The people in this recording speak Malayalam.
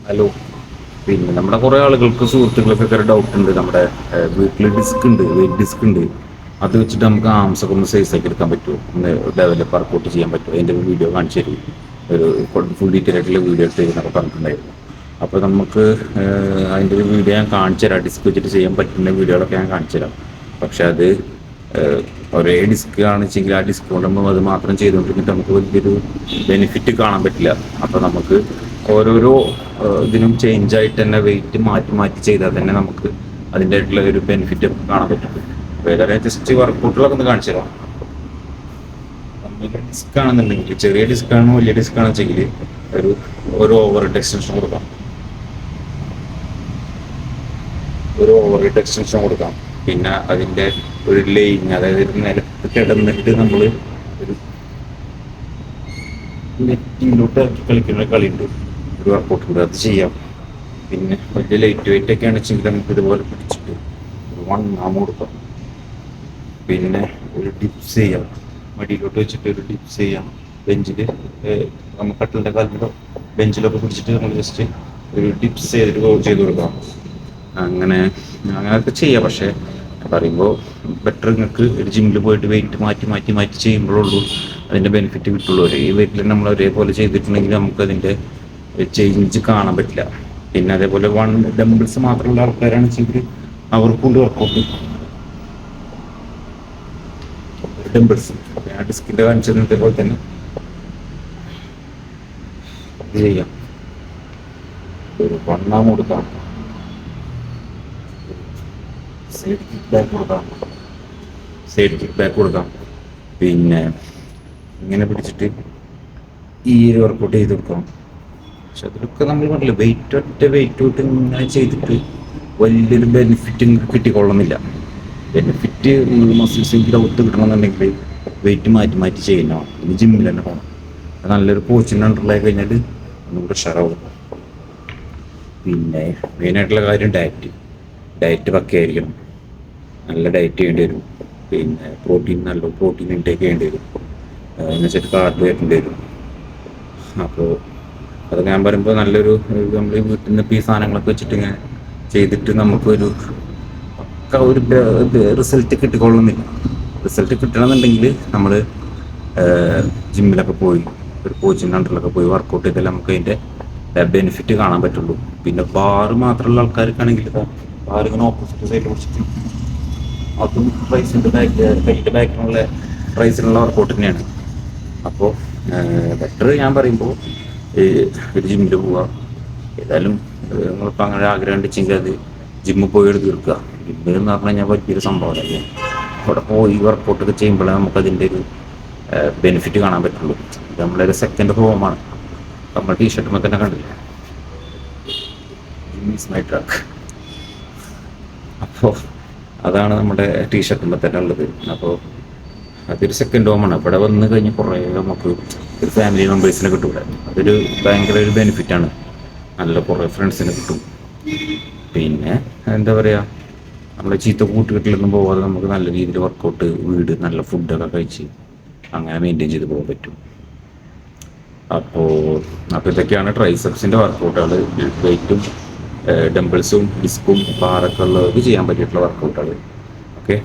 ഹലോ. പിന്നെ നമ്മുടെ കുറേ ആളുകൾക്ക് സുഹൃത്തുക്കൾക്കൊക്കെ ഒരു ഡൗട്ട് ഉണ്ട്. നമ്മുടെ വീട്ടിൽ ഡിസ്ക് ഉണ്ട്, വെയിറ്റ് ഡിസ്ക് ഉണ്ട്. അത് വെച്ചിട്ട് നമുക്ക് ആംസ് ഒക്കെ ഒന്ന് സൈസ് ആക്കി എടുക്കാൻ പറ്റുമോ, ഒന്ന് ഡെവലപ്പ് വർക്കൗട്ട് ചെയ്യാൻ പറ്റുമോ, അതിൻ്റെ ഒരു വീഡിയോ കാണിച്ചു തരും. ഒരു ഫുൾ ഡീറ്റെയിൽ ആയിട്ടുള്ള വീഡിയോ എടുത്ത് എന്നൊക്കെ പറഞ്ഞിട്ടുണ്ടായിരുന്നു. അപ്പോൾ നമുക്ക് അതിൻ്റെ ഒരു വീഡിയോ ഞാൻ കാണിച്ചു തരാം. ഡിസ്ക് വെച്ചിട്ട് ചെയ്യാൻ പറ്റുന്ന വീഡിയോകളൊക്കെ ഞാൻ കാണിച്ചു തരാം. പക്ഷെ അത് ഒരേ ഡിസ്ക് കാണിച്ചെങ്കിൽ ആ ഡിസ്ക് കൊണ്ട് നമ്മൾ അത് മാത്രം ചെയ്തുകൊണ്ടിരുന്നിട്ട് നമുക്ക് വലിയൊരു ബെനിഫിറ്റ് കാണാൻ പറ്റില്ല. അപ്പോൾ നമുക്ക് ഓരോരോ ഇതിനും ചേഞ്ച് ആയിട്ട് തന്നെ വെയിറ്റ് മാറ്റി മാറ്റി ചെയ്താൽ തന്നെ നമുക്ക് അതിൻ്റെ ആയിട്ടുള്ള ഒരു ബെനിഫിറ്റ് കാണാൻ പറ്റും. അപ്പോൾ ഏതായാലും ജസ്റ്റ് വർക്കൗട്ടുകളൊക്കെ ഒന്ന് കാണിച്ചു തരാം. നമ്മുടെ ഡിസ്ക് ആണെന്നുണ്ടെങ്കിൽ, ചെറിയ ഡിസ്ക് ആണോ വലിയ ഡിസ്ക് ആണെന്ന് വെച്ചെങ്കിൽ ഒരു ഓവർ ഹെഡ് എക്സ്റ്റൻഷൻ കൊടുക്കാം. പിന്നെ അതിൻ്റെ ഒരു ലൈൻ, അതായത് നിലത്ത് കിടന്നിട്ട് നമ്മൾ ഒരു നെറ്റിയിലോട്ട് ഇറക്കി കളിക്കുന്ന കളിയുണ്ട്, ഒരു വർക്കൗട്ട് ഉണ്ട്, അത് ചെയ്യാം. പിന്നെ വലിയ ലൈറ്റ് വെയിറ്റ് ഒക്കെ ആണെന്ന് നമുക്ക് ഇതുപോലെ പിടിച്ചിട്ട് ഒരു 1 ആം കൊടുക്കാം. പിന്നെ ഒരു ഡിപ്സ് ചെയ്യാം, മടിയിലോട്ട് വെച്ചിട്ട് ഒരു ഡിപ്സ് ചെയ്യാം. ബെഞ്ചിൽ നമ്മൾ കട്ടിലിൻ്റെ കാലിലോ ബെഞ്ചിലൊക്കെ പിടിച്ചിട്ട് നമ്മൾ ജസ്റ്റ് ഒരു ഡിപ്സ് ചെയ്ത് കൊടുക്കാം. അങ്ങനെയൊക്കെ ചെയ്യാം. പക്ഷേ പറയുമ്പോൾ ബെറ്റർ നിങ്ങൾക്ക് ഒരു ജിമ്മിൽ പോയിട്ട് വെയിറ്റ് മാറ്റി മാറ്റി മാറ്റി ചെയ്യുമ്പോഴുള്ളൂ അതിൻ്റെ ബെനിഫിറ്റ് കിട്ടുള്ളൂ. ഒരേ വെയിറ്റിൽ നമ്മൾ ഒരേപോലെ ചെയ്തിട്ടുണ്ടെങ്കിൽ നമുക്കതിൻ്റെ ചേഞ്ച് കാണാൻ പറ്റില്ല. പിന്നെ അതേപോലെ ഡംബിൾസ് മാത്രമുള്ള ആൾക്കാരാണ് വെച്ചെങ്കിൽ അവർക്കുണ്ട് വർക്കൗട്ട് ഡംബിൾസ്. ആ ഡിസ്കിൻ്റെ കാണിച്ചത് ഇതേപോലെ തന്നെ ഇത് ചെയ്യാം. ഒരു 1 ആം കൊടുക്കാം, സൈഡ് കിക്ക് ബാക്ക് കൊടുക്കാം. പിന്നെ ഇങ്ങനെ പിടിച്ചിട്ട് ഈ ഒരു വർക്കൗട്ട് ചെയ്ത് കൊടുക്കാം. പക്ഷെ അതിലൊക്കെ നമ്മൾ പറഞ്ഞില്ല, വെയിറ്റ് തൊട്ട് ഇങ്ങനെ ചെയ്തിട്ട് വലിയൊരു ബെനിഫിറ്റ് കിട്ടിക്കൊള്ളുന്നില്ല. ബെനിഫിറ്റ് മസിൽസ് ഗ്രൗത്ത് കിട്ടണമെന്നുണ്ടെങ്കിൽ വെയിറ്റ് മാറ്റി മാറ്റി ചെയ്യണം. ഇനി ജിമ്മിൽ തന്നെ പോകണം. നല്ലൊരു കോച്ചിന് അണ്ടറിലായി കഴിഞ്ഞാൽ ഒന്നുകൂടെ ഉഷാറാവും. പിന്നെ മെയിനായിട്ടുള്ള കാര്യം ഡയറ്റ് പക്കയായിരിക്കണം. നല്ല ഡയറ്റ് ചെയ്യേണ്ടി വരും. പിന്നെ നല്ല പ്രോട്ടീൻ ഇൻടേക്ക് ചെയ്യേണ്ടി വരും. എന്നുവെച്ചിട്ട് കാർബ് കയറ്റേണ്ടി വരും. അപ്പോൾ അത് ഞാൻ പറയുമ്പോൾ നല്ലൊരു നമ്മൾ ഈ വീട്ടിൽ നിന്ന് ഇപ്പോൾ ഈ സാധനങ്ങളൊക്കെ വെച്ചിട്ട് ഇങ്ങനെ ചെയ്തിട്ട് നമുക്കൊരു പക്ക ഒരു റിസൾട്ട് കിട്ടിക്കൊള്ളുന്നില്ല. റിസൾട്ട് കിട്ടണമെന്നുണ്ടെങ്കിൽ നമ്മൾ ജിമ്മിലൊക്കെ പോയി ഒരു കോച്ചിങ് സെൻ്ററിലൊക്കെ പോയി വർക്കൗട്ട് ചെയ്താൽ നമുക്ക് അതിൻ്റെ ബെനിഫിറ്റ് കാണാൻ പറ്റുള്ളൂ. പിന്നെ ബാറ് മാത്രമുള്ള ആൾക്കാർക്കാണെങ്കിൽ ബാർ ഇങ്ങനെ ഓപ്പോസിറ്റ് സൈഡിൽ പിടിച്ചിട്ട് അതും പ്രൈസിൻ്റെ കയ്യിൻ്റെ ബാക്കിലുള്ള പ്രൈസിലുള്ള വർക്കൗട്ട് തന്നെയാണ്. അപ്പോൾ ബെറ്റർ ഞാൻ പറയുമ്പോൾ ഒരു ജിമ്മിൽ പോവുക. ഏതായാലും നിങ്ങളിപ്പോൾ അങ്ങനെ ആഗ്രഹം ഉണ്ടെങ്കിൽ അത് ജിമ്മിൽ പോയി തീർക്കുക. ജിമ്മിൽ എന്ന് പറഞ്ഞു കഴിഞ്ഞാൽ വലിയൊരു സംഭവമല്ലേ. അവിടെ പോയി വർക്കൗട്ടൊക്കെ ചെയ്യുമ്പോഴേ നമുക്കതിൻ്റെ ഒരു ബെനിഫിറ്റ് കാണാൻ പറ്റുള്ളൂ. ഇത് നമ്മളൊരു സെക്കൻഡ് ഹോമാണ്. നമ്മൾ ടീഷർട്ടുമ്പോൾ തന്നെ കണ്ടില്ലേ, ജിം ഈസ് മൈ ട്രക്ക്. അപ്പോൾ അതാണ് നമ്മുടെ ടീഷർട്ടുമ്പോൾ തന്നെ ഉള്ളത്. അപ്പോൾ അതൊരു സെക്കൻഡ് ഹോമാണ്. ഇവിടെ വന്ന് കഴിഞ്ഞ് കുറേ നമുക്ക് ഒരു ഫാമിലി മെമ്പേഴ്സിനെ കിട്ടും. ഇവിടെ അതൊരു ഭയങ്കര ഒരു ബെനിഫിറ്റാണ്. നല്ല കുറേ ഫ്രണ്ട്സിനെ കിട്ടും. പിന്നെ എന്താ പറയുക, നമ്മൾ ചീത്ത കൂട്ടുകെട്ടിലൊന്നും പോകാതെ നമുക്ക് നല്ല രീതിയിൽ വർക്കൗട്ട്, വീട്, നല്ല ഫുഡൊക്കെ കഴിച്ച് അങ്ങനെ മെയിൻറ്റെയിൻ ചെയ്ത് പോകാൻ പറ്റും. അപ്പോൾ ഇതൊക്കെയാണ് ട്രൈസെപ്സിൻ്റെ വർക്കൗട്ടുകൾ. വെയിറ്റും ഡംബിൾസും ഡിസ്കും ബാറൊക്കെ ഉള്ളവർക്ക് ചെയ്യാൻ പറ്റിയിട്ടുള്ള വർക്കൗട്ടുകൾ. ഓക്കെ.